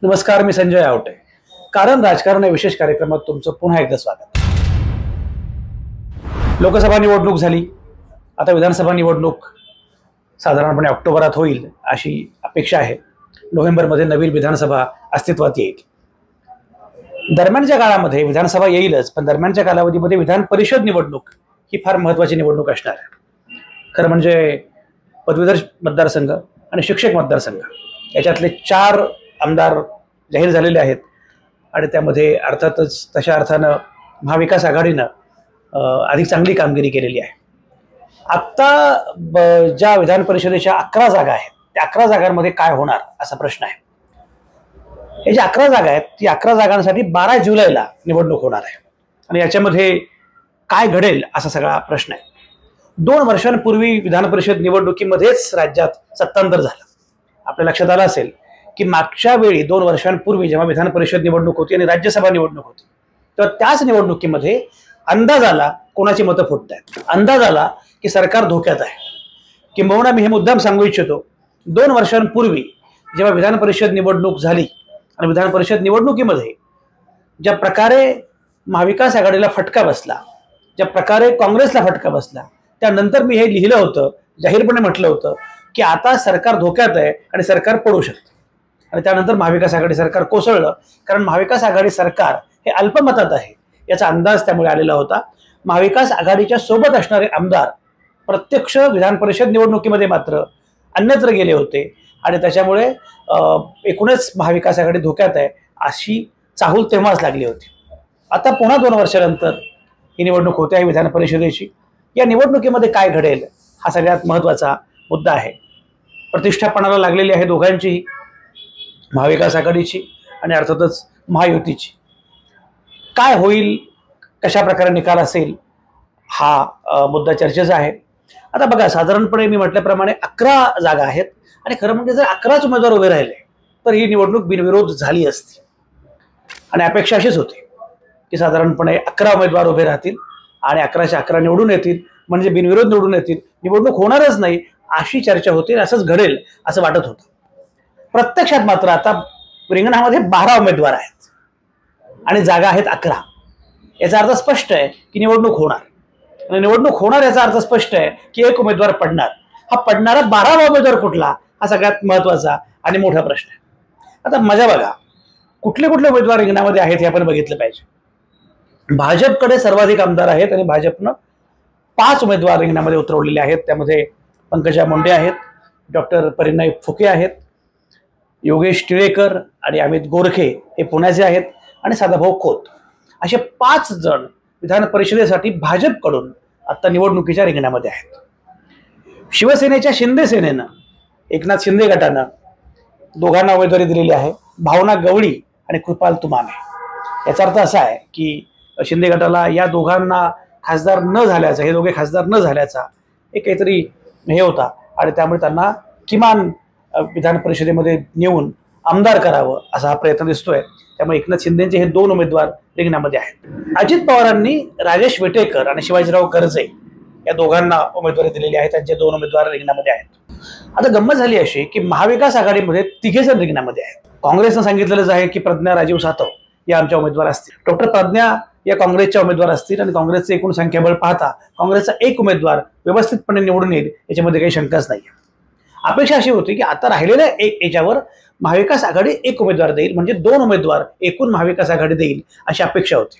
नमस्कार, मी संजय आवटे. कारण राजकारण या विशेष कार्यक्रमात तुमचं पुन्हा एकदा स्वागत. लोकसभा निवडणूक झाली, आता विधानसभा निवडणूक साधारणपणे ऑक्टोबरात होईल अशी अपेक्षा आहे. नोव्हेंबरमध्ये नवीन विधानसभा अस्तित्वात येईल. दरम्यानच्या काळामध्ये विधानसभा येईलच, पण दरम्यानच्या कालावधीमध्ये विधान परिषद निवडणूक ही फार महत्त्वाची निवडणूक असणार आहे. खरं म्हणजे पदवीधर मतदारसंघ आणि शिक्षक मतदारसंघ याच्यातले 4 आमदार जाहीर झालेले आहेत आणि त्यामध्ये अर्थातच तशा अर्थानं महाविकास आघाडीनं अधिक चांगली कामगिरी केलेली आहे. आत्ता ज्या विधान परिषदेच्या 11 जागा आहेत त्या 11 जागांमध्ये काय होणार असा प्रश्न आहे. हे ज्या 11 जागा आहेत ती 11 जागांसाठी 12 जुलैला निवडणूक होणार आहे आणि याच्यामध्ये काय घडेल असा सगळा प्रश्न आहे. 2 वर्षांपूर्वी विधान परिषद निवडणुकीमध्येच राज्यात सत्तांतर झालं. आपल्या लक्षात आलं असेल की मागच्या वेळी 2 वर्षांपूर्वी जेव्हा विधान परिषद निवडणूक होती आणि राज्यसभा निवडणूक होती तेव्हा त्याच निवडणुकीमध्ये अंदाज आला कोणाची मतं फुटत आहेत. अंदाज आला की सरकार धोक्यात आहे. किंबहुना मी हे मुद्दाम सांगू इच्छितो, 2 वर्षांपूर्वी जेव्हा विधान परिषद निवडणूक झाली आणि विधान परिषद निवडणुकीमध्ये ज्या प्रकारे महाविकास आघाडीला फटका बसला, ज्या प्रकारे काँग्रेसला फटका बसला, त्यानंतर मी हे लिहिलं होतं, जाहीरपणे म्हटलं होतं की आता सरकार धोक्यात आहे आणि सरकार पडू शकतं. आणि त्यानंतर महाविकास आघाडी सरकार कोसळलं, कारण महाविकास आघाडी सरकार हे अल्पमतात आहे याचा अंदाज त्यामुळे आलेला होता. महाविकास आघाडीच्या सोबत असणारे आमदार प्रत्यक्ष विधान परिषद निवडणुकीमध्ये मात्र अन्यत्र गेले होते आणि त्याच्यामुळे एकूणच महाविकास आघाडी धोक्यात आहे अशी चाहूल तेव्हाच लागली होती. आता पुन्हा 2 वर्षानंतर ही निवडणूक होते आहे विधान परिषदेची. या निवडणुकीमध्ये काय घडेल हा सगळ्यात महत्त्वाचा मुद्दा आहे. प्रतिष्ठापणाला लागलेली आहे दोघांचीही, महाविकास आघाडीची आणि अर्थातच महायुतीची. काय होईल, कशा प्रकारे निकाल असेल हा मुद्दा चर्चेचा आहे. आता बघा, साधारणपणे मी म्हटल्याप्रमाणे 11 जागा आहेत आणि खरं म्हणजे जर 11च उमेदवार उभे राहिले तर ही निवडणूक बिनविरोध झाली असती आणि अपेक्षा अशीच होती की साधारणपणे 11 उमेदवार उभे राहतील आणि 11च्या 11 निवडून येतील, म्हणजे बिनविरोध निवडून येतील, निवडणूक होणारच नाही अशी चर्चा होती. असंच घडेल असं वाटत होतं. प्रत्यक्षात मात्र आता रिंगणामध्ये 12 उमेदवार आहेत आणि जागा आहेत 11. याचा अर्थ स्पष्ट आहे की निवडणूक होणार आणि निवडणूक होणार याचा अर्थ स्पष्ट आहे की एक उमेदवार पडणार. हा पडणारा 12वा उमेदवार कुठला हा सगळ्यात महत्त्वाचा आणि मोठा प्रश्न आहे. आता मजा बघा, कुठले कुठले उमेदवार रिंगणामध्ये आहेत हे आपण बघितलं पाहिजे. भाजपकडे सर्वाधिक आमदार आहेत आणि भाजपनं 5 उमेदवार रिंगणामध्ये उतरवलेले आहेत. त्यामध्ये पंकजा मुंडे आहेत, डॉक्टर परिणय फुके आहेत, योगेश टिळेकर आणि अमित गोरखे हे पुण्याचे आहेत आणि सदाभाऊ खोत असे 5 जण विधान परिषदेसाठी भाजपकडून आता निवडणुकीच्या रिंगणामध्ये आहेत. शिवसेनेच्या शिंदे सेनेनं, एकनाथ शिंदे गटानं दोघांना उमेदवारी दिलेली आहे, भावना गवळी आणि कृपाल तुमाने. याचा अर्थ असा आहे की शिंदे गटाला या दोघांना खासदार न झाल्याचा, हे दोघे खासदार न झाल्याचा एक काहीतरी हे होता आणि त्यामुळे त्यांना किमान विधान परिषदेमध्ये नेऊन आमदार करावं असा हा प्रयत्न दिसतोय. त्यामुळे एकनाथ शिंदेचे हे 2 उमेदवार रिंगणामध्ये आहेत. अजित पवारांनी राजेश विटेकर आणि शिवाजीराव कर्जे या दोघांना उमेदवारी दिलेली आहे. त्यांचे 2 उमेदवार रिंगणामध्ये आहेत. आता गंमत झाली अशी की महाविकास आघाडीमध्ये 3 जण रिंगणामध्ये आहेत. काँग्रेसनं सांगितलेलंच आहे की प्रज्ञा राजीव सातव या आमच्या उमेदवार असतील, डॉक्टर प्रज्ञा या काँग्रेसच्या उमेदवार असतील आणि काँग्रेसचे एकूण संख्याबळ पाहता काँग्रेसचा एक उमेदवार व्यवस्थितपणे निवडून येईल याच्यामध्ये काही शंकाच नाही. अपेक्षा अशी होती की आता राहिलेल्या याच्यावर महाविकास आघाडी एक उमेदवार देईल, म्हणजे 2 उमेदवार एकूण महाविकास आघाडी देईल अशी अपेक्षा होती.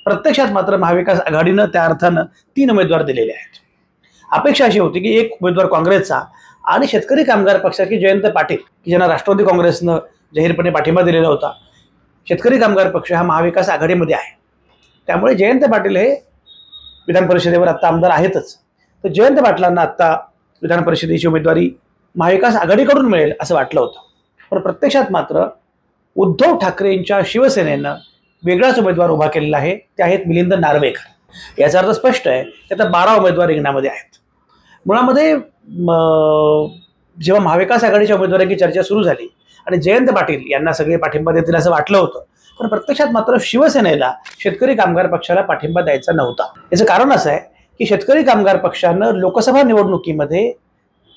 प्रत्यक्षात मात्र महाविकास आघाडीनं त्या अर्थानं 3 उमेदवार दिलेले आहेत. अपेक्षा अशी होती की एक उमेदवार काँग्रेसचा आणि शेतकरी कामगार पक्षाचे जयंत पाटील, की ज्यांना राष्ट्रवादी काँग्रेसनं जाहीरपणे पाठिंबा दिलेला होता. शेतकरी कामगार पक्ष हा महाविकास आघाडीमध्ये आहे, त्यामुळे जयंत पाटील हे विधान परिषदेवर आत्ता आमदार आहेतच. तर जयंत पाटलांना आत्ता विधान परिषदेची उमेदवारी महाविकास आघाडीकडून मिळेल असं वाटलं होतं. पण प्रत्यक्षात मात्र उद्धव ठाकरेंच्या शिवसेनेनं वेगळाच उमेदवार उभा केलेला आहे. ते आहेत मिलिंद नार्वेकर. याचा अर्थ स्पष्ट आहे की आता 12 उमेदवार रिंगणामध्ये आहेत. मुळामध्ये जेव्हा महाविकास आघाडीच्या उमेदवारांची चर्चा सुरू झाली आणि जयंत पाटील यांना सगळे पाठिंबा देतील असं वाटलं होतं, पण प्रत्यक्षात मात्र शिवसेनेला शेतकरी कामगार पक्षाला पाठिंबा द्यायचा नव्हता. याचं कारण असं आहे की शेतकरी कामगार पक्षानं लोकसभा निवडणुकीमध्ये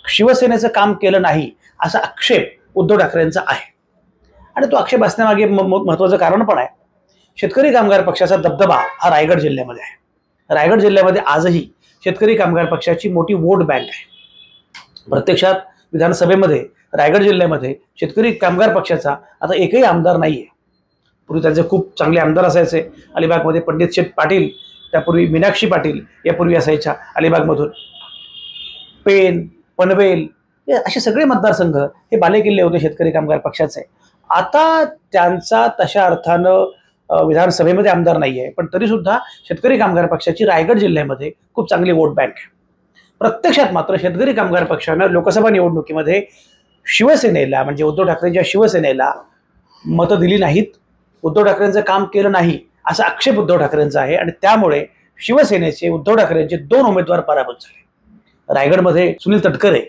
शिवसेनेचं काम केलं नाही असा आक्षेप उद्धव ठाकरेंचा आहे आणि तो आक्षेप असण्यामागे महत्वाचं कारण पण आहे. शेतकरी कामगार पक्षाचा दबदबा हा रायगड जिल्ह्यामध्ये आहे. रायगड जिल्ह्यामध्ये आजही शेतकरी कामगार पक्षाची मोठी वोट बँक आहे. प्रत्यक्षात विधानसभेमध्ये रायगड जिल्ह्यामध्ये शेतकरी कामगार पक्षाचा आता एकही आमदार नाहीये. पूर्वी त्यांचे खूप चांगले आमदार असायचे. अलिबागमध्ये पंडित शेठ पाटील, त्यापूर्वी मीनाक्षी पाटील यापूर्वी असायच्या अलिबागमधून. पेन, पनवेल असे सगळे मतदारसंघ हे बालेकिल्ले होते शेतकरी कामगार पक्षाचे. आता त्यांचा तशा अर्थानं विधानसभेमध्ये आमदार नाही आहे, पण तरी सुद्धा शेतकरी कामगार पक्षाची रायगड जिल्ह्यामध्ये खूप चांगली वोट बँक आहे. प्रत्यक्षात मात्र शेतकरी कामगार पक्षानं लोकसभा निवडणुकीमध्ये शिवसेनेला म्हणजे उद्धव ठाकरेंच्या शिवसेनेला मतं दिली नाहीत. उद्धव ठाकरेंचं काम केलं नाही असा आक्षेप उद्धव ठाकरेंचा आहे आणि त्यामुळे शिवसेनेचे उद्धव ठाकरेंचे 2 उमेदवार पराभूत झाले. रायगडमध्ये सुनील तटकरे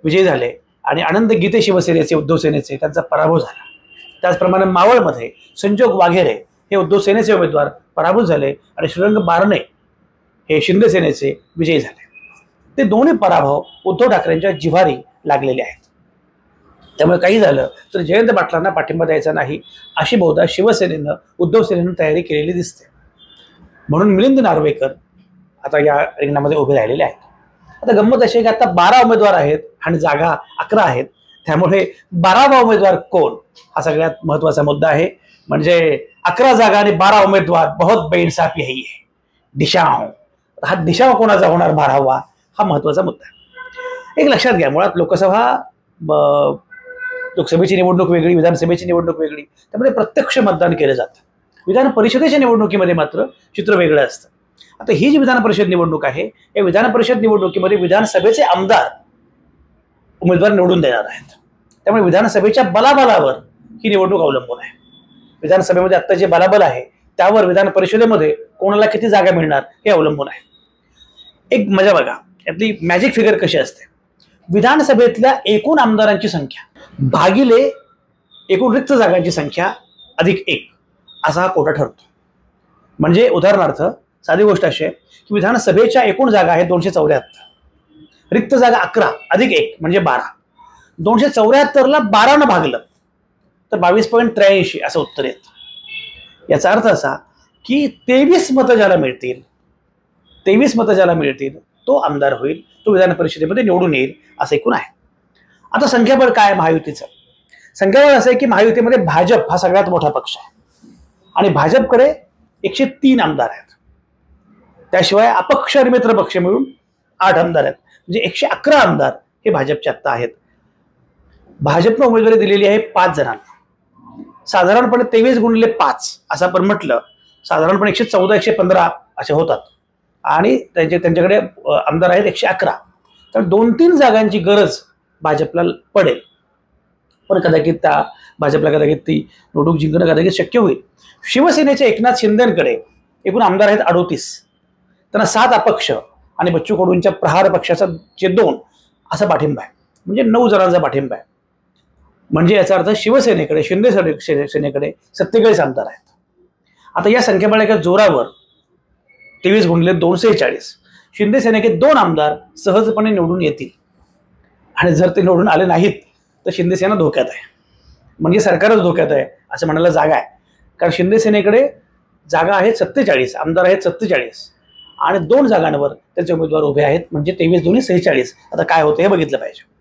विजयी झाले आणि आनंद गीते शिवसेनेचे उद्धव सेनेचे त्यांचा पराभव झाला. त्याचप्रमाणे मावळमध्ये संजोग वाघेरे हे उद्धव सेनेचे उमेदवार पराभूत झाले आणि श्रीरंग बारणे हे शिंदे सेनेचे विजयी झाले. ते दोन्ही पराभव उद्धव ठाकरेंच्या जिव्हारी लागलेले आहेत. त्यामुळे काही झालं तर जयंत पाटलांना पाठिंबा द्यायचा नाही अशी बहुधा शिवसेनेनं उद्धव सेनेनं तयारी केलेली दिसते. म्हणून मिलिंद नार्वेकर आता या रिंगणामध्ये उभे राहिलेले आहेत. आता गंमत अशी आहे की आता 12 उमेदवार आहेत आणि जागा 11 आहेत. त्यामुळे 12वा उमेदवार कोण हा सगळ्यात महत्वाचा मुद्दा आहे. म्हणजे 11 जागा आणि 12 उमेदवार बहुत बेइंसाफी है ये दिशाव. हा दिशाव कोणाचा होणार 12वा हा महत्वाचा मुद्दा आहे. एक लक्षात घ्या, मुळात लोकसभेची निवडणूक वेगळी, विधानसभेची निवडणूक वेगळी, त्यामध्ये प्रत्यक्ष मतदान केलं जातं. विधान परिषदेच्या निवडणुकीमध्ये मात्र चित्र वेगळं असतं. आता ही जी विधान परिषद निवडणूक आहे, या विधान परिषद निवडणुकीमध्ये विधानसभेचे आमदार उमेदवार निवडून देणार आहेत. त्यामुळे विधानसभेच्या बलाबलावर ही निवडणूक अवलंबून आहे. विधानसभेमध्ये आत्ता जे बलाबल आहे त्यावर विधान परिषदेमध्ये कोणाला किती जागा मिळणार हे अवलंबून आहे. एक मजा बघा, यातली मॅजिक फिगर कशी असते. विधानसभेतल्या एकूण आमदारांची संख्या भागिले एकूण रिक्त जागांची संख्या अधिक 1 असा हा कोटा ठरतो. म्हणजे उदाहरणार्थ साधी गोष्ट अशी आहे की विधानसभेच्या एकूण जागा आहेत 274, रिक्त जागा 11 अधिक 1 म्हणजे 12. 274ला 12 भागलं तर 22.83 असं उत्तर येतं. याचा अर्थ असा की 23 मतं ज्याला मिळतील तो आमदार होईल, तो विधान परिषदेमध्ये निवडून येईल असं एकूण आहे. आता संख्याबळ काय महायुतीचं? संख्याबळ असं आहे की महायुतीमध्ये भाजप हा सगळ्यात मोठा पक्ष आहे आणि भाजपकडे 103 आमदार आहेत. त्याशिवाय अपक्ष आणि मित्र पक्ष मिळून 8 आमदार आहेत. म्हणजे 111 आमदार हे भाजपचे आत्ता आहेत. भाजपनं उमेदवारी दिलेली आहे 5 जणांना. साधारणपणे 23 गुणिले 5 असं आपण म्हटलं साधारणपणे 114-115 असे होतात आणि त्यांच्याकडे आमदार आहेत 111. तर 2-3 जागांची गरज भाजपला पडेल, पण कदाचित भाजपला ती निवडणूक जिंकणं कदाचित शक्य होईल. शिवसेनेच्या एकनाथ शिंदेकडे एकूण आमदार आहेत 38, त्यांना 7 अपक्ष आणि बच्चू कडूंच्या प्रहार पक्षाचा 2 असा पाठिंबा आहे. म्हणजे 9 जणांचा पाठिंबा आहे. म्हणजे याचा अर्थ शिवसेनेकडे शिंदे सेनेकडे 47 आमदार आहेत. आता या संख्याबळाच्या जोरावर 23 गुणिले 2 46 शिंदे सेनेचे 2 आमदार सहजपणे निवडून येतील आणि जर ते निवडून आले नाहीत तर शिंदे सेना धोक्यात आहे. म्हणजे सरकारच धोक्यात आहे असं म्हणायला जागा आहे. कारण शिंदे सेनेकडे जागा आहेत 47, आमदार आहेत 47 आणि 2 जागांवर त्याचे उमेदवार उभे आहेत. म्हणजे 23 2 46. आता काय होतं हे बघितलं पाहिजे.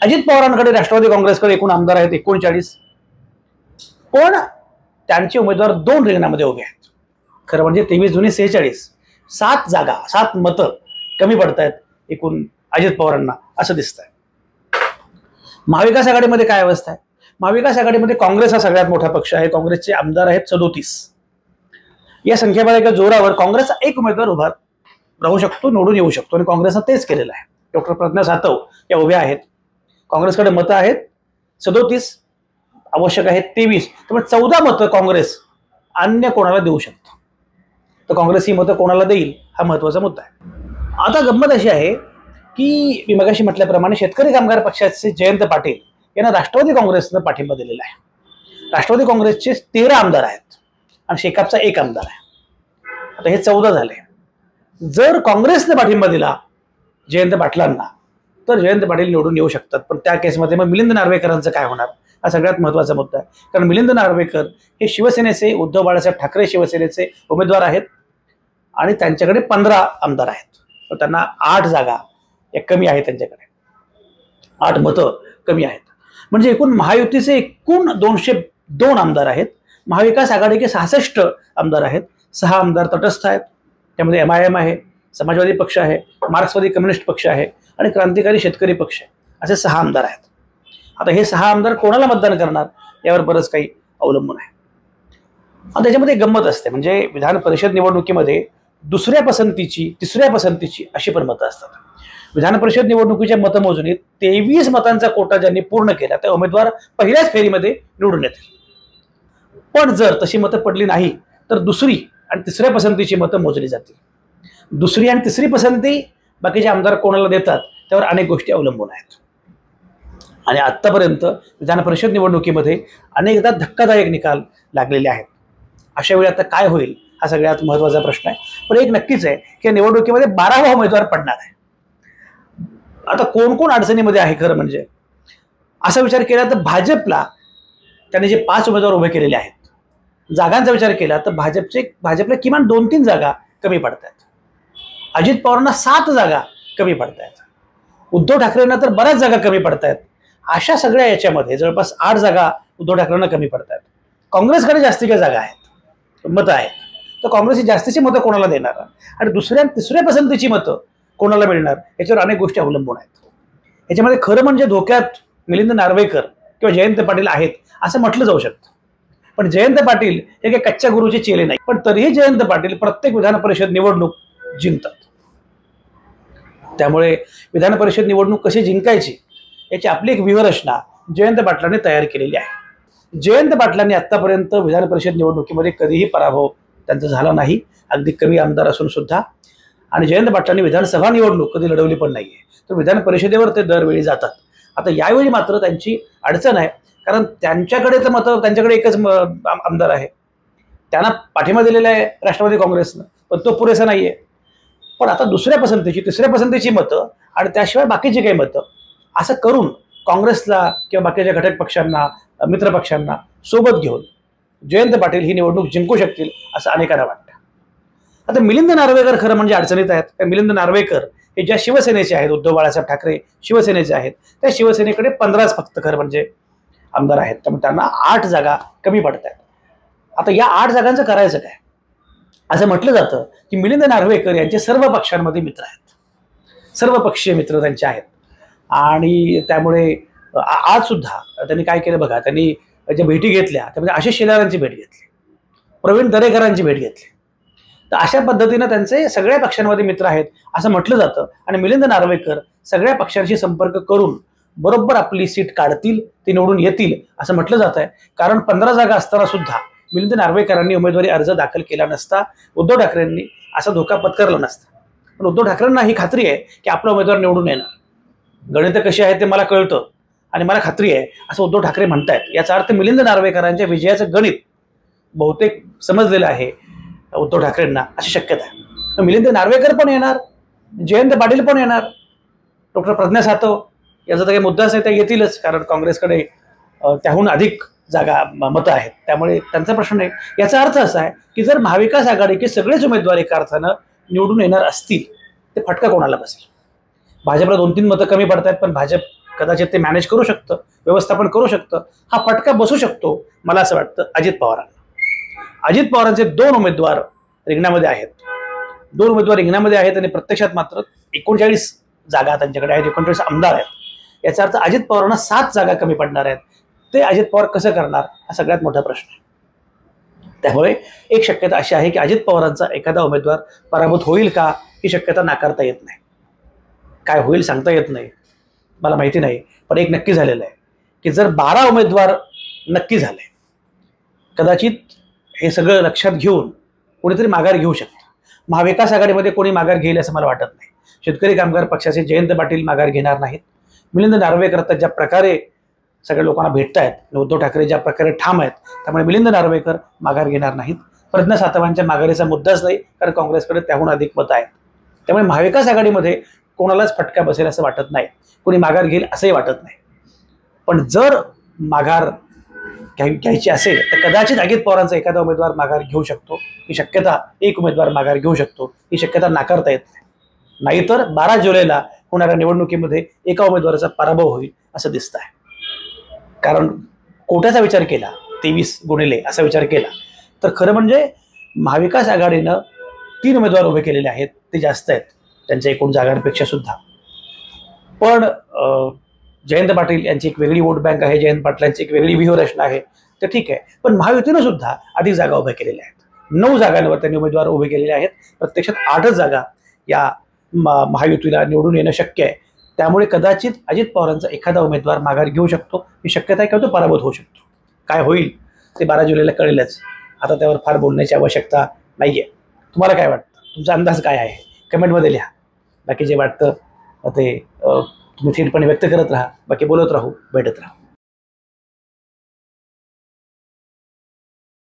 अजित पवारांकडे राष्ट्रवादी काँग्रेसकडे एकूण आमदार आहेत 39, पण त्यांचे उमेदवार 2 रिंगणामध्ये उभे आहेत. खरं म्हणजे 23 2 46 7 जागा 7 मतं कमी पडतायत एकूण अजित पवारांना असं दिसतंय. महाविकास आघाडीमध्ये काय अवस्था आहे? महाविकास आघाडीमध्ये काँग्रेस हा सगळ्यात मोठा पक्ष आहे. काँग्रेसचे आमदार आहेत 37. या संख्याबळाच्या जोरावर काँग्रेसचा एक उमेदवार उभा राहू शकतो, निवडून येऊ शकतो आणि काँग्रेसनं तेच केलेलं आहे. डॉक्टर प्रज्ञा सातव या उभ्या आहेत. काँग्रेसकडे मतं आहेत 37, आवश्यक आहेत 23, त्यामुळे 14 मतं काँग्रेस अन्य कोणाला देऊ शकतो. तर काँग्रेस ही मतं कोणाला देईल हा महत्वाचा मुद्दा आहे. आता गंमत अशी आहे की मी मगाशी म्हटल्याप्रमाणे शेतकरी कामगार पक्षाचे जयंत पाटील यांना राष्ट्रवादी काँग्रेसनं पाठिंबा दिलेला आहे. राष्ट्रवादी काँग्रेसचे 13 आमदार आहेत आणि शेकापचा 1 आमदार आहे. आता हे 14 झाले. जर काँग्रेसने पाठिंबा दिला जयंत पाटलांना तर जयंत पाटील निवडून येऊ शकतात. पण त्या केसमध्ये मग मिलिंद नार्वेकरांचं काय होणार हा सगळ्यात महत्त्वाचा मुद्दा आहे. कारण मिलिंद नार्वेकर हे शिवसेनेचे, उद्धव बाळासाहेब ठाकरे शिवसेनेचे उमेदवार आहेत आणि त्यांच्याकडे 15 आमदार आहेत. तर त्यांना 8 जागा या कमी आहेत, त्यांच्याकडे 8 मतं कमी आहेत. म्हणजे एकूण महायुतीचे एकूण 202 आमदार आहेत. महाविकास आघाडीचे 66 आमदार आहेत. 6 आमदार तटस्थ आहेत. त्यामध्ये MIM आहे, समाजवादी पक्ष आहे, मार्क्सवादी कम्युनिस्ट पक्ष आहे आणि क्रांतिकारी शेतकरी पक्ष आहे. असे 6 आमदार आहेत. आता हे 6 आमदार कोणाला मतदान करणार यावर बरंच काही अवलंबून आहे. आता त्याच्यामध्ये गंमत असते, म्हणजे विधान परिषद निवडणुकीमध्ये दुसऱ्या पसंतीची, तिसऱ्या पसंतीची अशी पण मतं असतात. विधान परिषद निवडणुकीच्या मतमोजणीत 23 मतांचा कोटा ज्यांनी पूर्ण केला ते उमेदवार पहिल्याच फेरीमध्ये निवडून येतील. पण जर तशी मतं पडली नाही तर दुसरी आणि तिसऱ्या पसंतीची मतं मोजली जातील. दुसरी आणि तिसरी पसंती बाकीचे आमदार कोणाला देतात त्यावर अनेक गोष्टी अवलंबून आहेत. आणि आत्तापर्यंत विधान परिषद निवडणुकीमध्ये अनेकदा धक्कादायक निकाल लागलेले आहेत. अशा वेळी आता काय होईल हा सगळ्यात महत्त्वाचा प्रश्न आहे. पण एक नक्कीच आहे की निवडणुकीमध्ये 12वा उमेदवार पडणार आहे. आता कोण कोण अडचणीमध्ये आहे खरं म्हणजे असा विचार केला तर भाजपला त्याने जे 5 उमेदवार उभे केलेले आहेत, जागांचा विचार केला तर भाजपला किमान 2-3 जागा कमी पडतात. अजित पवारांना 7 जागा कमी पडतायत. उद्धव ठाकरेंना तर बऱ्याच जागा कमी पडतायत. अशा सगळ्या याच्यामध्ये जवळपास 8 जागा उद्धव ठाकरेंना कमी पडतात. काँग्रेसकडे जास्तीच्या जागा आहेत, मतं आहेत. तर काँग्रेसची जास्तीची मतं कोणाला देणार आणि दुसऱ्या आणि तिसऱ्या पसंतीची मतं कोणाला मिळणार याच्यावर अनेक गोष्टी अवलंबून आहेत. याच्यामध्ये खरं म्हणजे धोक्यात मिलिंद नार्वेकर किंवा जयंत पाटील आहेत असं म्हटलं जाऊ शकतं. पण जयंत पाटील हे काही कच्च्या गुरुचे चेले नाही. पण तरीही जयंत पाटील प्रत्येक विधान परिषद निवडणूक जिंकतात. त्यामुळे विधान परिषद निवडणूक कशी जिंकायची याची आपली एक व्यूहरचना जयंत पाटलांनी तयार केलेली आहे. जयंत पाटलांनी आतापर्यंत विधान परिषद निवडणुकीमध्ये कधीही पराभव त्यांचा झाला नाही, अगदी कमी आमदार असून सुद्धा. आणि जयंत पाटलांनी विधानसभा निवडणूक कधी लढवली पण नाहीये. तर विधान परिषदेवर ते दरवेळी जातात. आता यावेळी मात्र त्यांची अडचण आहे, कारण त्यांच्याकडे तर मतं, त्यांच्याकडे एकच आमदार आहे. त्यांना पाठिंबा दिलेला आहे राष्ट्रवादी काँग्रेसनं, पण तो पुरेसा नाहीये. पण आता दुसऱ्या पसंतीची, तिसऱ्या पसंतीची मतं आणि त्याशिवाय बाकीची काही मतं असं करून काँग्रेसला किंवा बाकीच्या घटक पक्षांना, मित्र पक्षांना सोबत घेऊन जयंत पाटील ही निवडणूक जिंकू शकतील असं अनेकांना वाटतं. आता मिलिंद नार्वेकर खरं म्हणजे अडचणीत आहेत. मिलिंद नार्वेकर हे ज्या शिवसेनेचे आहेत, उद्धव बाळासाहेब ठाकरे शिवसेनेचे आहेत, त्या शिवसेनेकडे 15च फक्त खरं म्हणजे आमदार आहेत. त्यामुळे त्यांना 8 जागा कमी पडत आहेत. आता या 8 जागांचं करायचं काय असं म्हटलं जातं की मिलिंद नार्वेकर यांचे सर्व पक्षांमध्ये मित्र आहेत, सर्व पक्षीय मित्र त्यांचे आहेत. आणि त्यामुळे आज सुद्धा त्यांनी काय केलं बघा, त्यांनी ज्या भेटी घेतल्या त्यामध्ये आशिष शेलारांची भेट घेतली, प्रवीण दरेकरांची भेट घेतली. तर अशा पद्धतीनं त्यांचे सगळ्या पक्षांमध्ये मित्र आहेत असं म्हटलं जातं. आणि मिलिंद नार्वेकर सगळ्या पक्षांशी संपर्क करून बरोबर आपली सीट काढतील, ती निवडून येतील असं म्हटलं जात आहे. कारण 15 जागा असताना सुद्धा मिलिंद नार्वेकरांनी उमेदवारी अर्ज दाखल केला नसता, उद्धव ठाकरेंनी असा धोका पत्करला नसता. पण उद्धव ठाकरेंना ही खात्री आहे की आपला उमेदवार निवडून येणार. गणित कशी आहे ते मला कळतं आणि मला खात्री आहे असं उद्धव ठाकरे म्हणतायत. याचा अर्थ मिलिंद नार्वेकरांच्या विजयाचं गणित बहुतेक समजलेलं आहे उद्धव ठाकरेंना, अशी शक्यता आहे. मिलिंद नार्वेकर पण येणार, जयंत पाटील पण येणार, डॉक्टर प्रज्ञा सातव याचा तर काही मुद्दाच आहे, त्या येतीलच. कारण काँग्रेसकडे त्याहून अधिक जागा मतं आहेत, त्यामुळे त्यांचा प्रश्न नाही. याचा अर्थ असा आहे की जर महाविकास आघाडीचे सगळेच उमेदवार एका अर्थानं निवडून येणार असतील ते फटका कोणाला बसेल. भाजपला 2-3 मतं कमी पडतात, पण भाजप कदाचित ते मॅनेज करू शकतं, व्यवस्थापन करू शकतं. हा फटका बसू शकतो मला असं वाटतं अजित पवारांना. अजित पवारांचे 2 उमेदवार रिंगणामध्ये आहेत, 2 उमेदवार रिंगणामध्ये आहेत आणि प्रत्यक्षात मात्र 39 जागा त्यांच्याकडे आहेत, 39 आमदार आहेत. याचा अर्थ अजित पवारांना 7 जागा कमी पडणार आहेत. ते अजित पवार कसं करणार हा सगळ्यात मोठा प्रश्न आहे. त्यामुळे एक शक्यता अशी आहे की अजित पवारांचा एखादा उमेदवार पराभूत होईल का ही शक्यता नाकारता येत नाही. काय होईल सांगता येत नाही, मला माहिती नाही. पण एक नक्की झालेलं आहे की जर 12 उमेदवार नक्की झाले, कदाचित हे सगळं लक्षात घेऊन कोणीतरी माघार घेऊ शकतं. महाविकास आघाडीमध्ये कोणी माघार घेईल असं मला वाटत नाही. शेतकरी कामगार पक्षाचे जयंत पाटील माघार घेणार नाहीत. मिलिंद नार्वेकर तर ज्या प्रकारे सगळ्या लोकांना भेटतायत, उद्धव ठाकरे ज्या प्रकारे ठाम आहेत, त्यामुळे मिलिंद नार्वेकर माघार घेणार नाहीत. प्रज्ञा सातवांच्या माघारीचा मुद्दाच नाही, कारण काँग्रेसकडे त्याहून अधिक मतं आहेत. त्यामुळे महाविकास आघाडीमध्ये कोणालाच फटका बसेल असं वाटत नाही, कोणी माघार घेईल असंही वाटत नाही. पण जर माघार घ्यायची असेल तर कदाचित अजित पवारांचा एखादा उमेदवार माघार घेऊ शकतो, ही शक्यता, एक उमेदवार माघार घेऊ शकतो, ही शक्यता नाकारता येत नाही. नाहीतर 12 जुलैला होणाऱ्या निवडणुकीमध्ये एका उमेदवाराचा पराभव होईल असं दिसत आहे. कारण कोट्याचा विचार केला, 23 गुणिले असा विचार केला तर खरं म्हणजे महाविकास आघाडीनं 3 उमेदवार उभे केलेले आहेत, ते जास्त आहेत त्यांच्या एकूण जागांपेक्षा सुद्धा. पण जयंत पाटील यांची एक वेगळी वोट बँक आहे, जयंत पाटलांची एक वेगळी व्यूहरचना आहे, तर ठीक आहे. पण महायुतीनं सुद्धा अधिक जागा उभ्या केलेल्या आहेत. 9 जागांवर त्यांनी उमेदवार उभे केलेले आहेत. प्रत्यक्षात 8च जागा या महायुतीला निवडून येणं शक्य आहे. त्यामुळे कदाचित अजित पवारांचा एखादा उमेदवार माघार घेऊ शकतो, ही शक्यता आहे, किंवा तो पराभूत होऊ शकतो. काय होईल ते 12 जुलैला कळेलच. आता त्यावर फार बोलण्याची आवश्यकता नाहीये. तुम्हाला काय वाटतं? तुमचा अंदाज काय आहे? कमेंटमध्ये लिहा. बाकी जे वाटतं ते तुम्ही थेटपणे व्यक्त करत राहा. बाकी बोलत राहू, भेटत राहू.